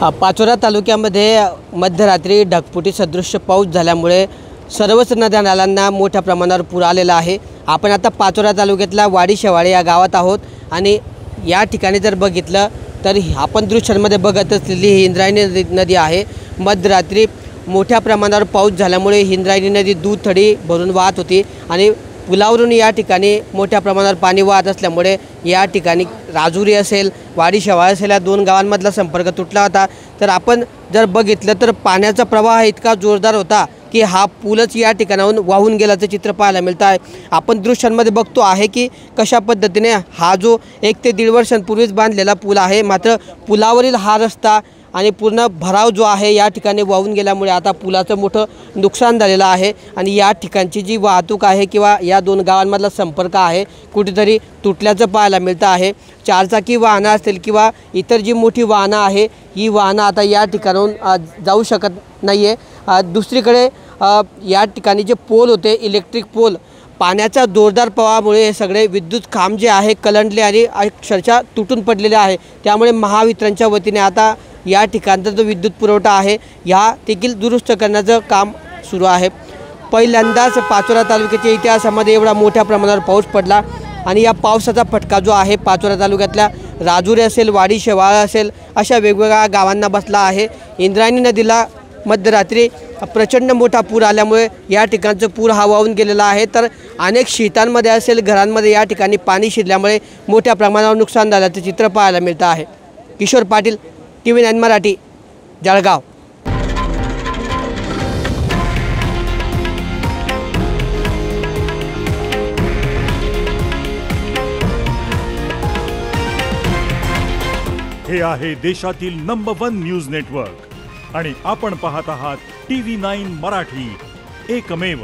पाचोरा तालुक्यामध्ये मध्यरात्री ढगफुटी सदृश्य पाऊस झाल्यामुळे सर्वच नद्या नाल्यांना मोठ्या प्रमाणावर पूर आलेला आहे। आपण आता पाचोरा तालुक्यातल्या वाडी शेवाळे या गावात आहोत आणि या ठिकाणी जर बघितलं तर आपण दृश्यांमध्ये बघत असलेली ही इंद्रायणी नदी आहे। मध्यरात्री मोठ्या प्रमाणावर पाऊस झाल्यामुळे इंद्रायणी नदी दुथडी भरून वाहत होती आणि पुलावरून या ठिकाणी मोठ्या प्रमाणावर पाणी वाहत असल्यामुळे या ठिकाणी राजुरी असेल वाडी शेवाळे असेल या दोन गावांमधला संपर्क तुटला होता। तर आपण जर बघितलं तर पाण्याचा प्रवाह इतका जोरदार होता की हा पूलच या ठिकाणाहून वाहून गेल्याचं चित्र पाहायला मिळतं आहे। आपण दृश्यांमध्ये बघतो आहे की कशा पद्धतीने हा जो 1 ते 1.5 वर्षांपूर्वीच बांधलेला पूल आहे, मात्र पुलावरील हा रस्ता आणि पूर्ण भराव जो आहे या ठिकाणी वाहून गेल्यामुळे आता पुलाचं मोठं नुकसान झालेलं आहे आणि या ठिकाणची जी वाहतूक आहे किंवा या दोन गावांमधला संपर्क आहे कुठेतरी तुटल्याचं पाहायला मिळतं आहे। चारचाकी वाहनं असतील किंवा इतर जी मोठी वाहनं आहे ही वाहनं आता या ठिकाणाहून जाऊ शकत नाही आहे। दुसरीकडे या ठिकाणी जे पोल होते इलेक्ट्रिक पोल पाण्याच्या जोरदार प्रवाहामुळे हे सगळे विद्युत खांब जे आहे कलंडले आणि अक्षरशः तुटून पडलेले आहे। त्यामुळे महावितरणच्या वतीने आता या ठिकाणचा जो विद्युत पुरवठा आहे या देखील दुरुस्त करण्याचं काम सुरू आहे। पहिल्यांदाच पाचोरा तालुक्याच्या इतिहासामध्ये एवढा मोठ्या प्रमाणावर पाऊस पडला आणि या पावसाचा फटका जो आहे पाचोरा तालुक्यातल्या राजुरी असेल वाडी शेवाळे असेल अशा वेगवेगळ्या गावांना बसला आहे। इंद्रायणी नदीला मध्यरात्री प्रचंड मोठा पूर आल्यामुळे या ठिकाणचं पूर हा वाहून गेलेला आहे। तर अनेक शेतांमध्ये असेल घरांमध्ये या ठिकाणी पाणी शिरल्यामुळे मोठ्या प्रमाणावर नुकसान झाल्याचं चित्र पाहायला मिळतं आहे। किशोर पाटील, TV9 मराठी, जळगाव। हे आहे देशातील नंबर 1 न्यूज नेटवर्क आणि आपण पाहत आहात TV9 मराठी, एकमेव।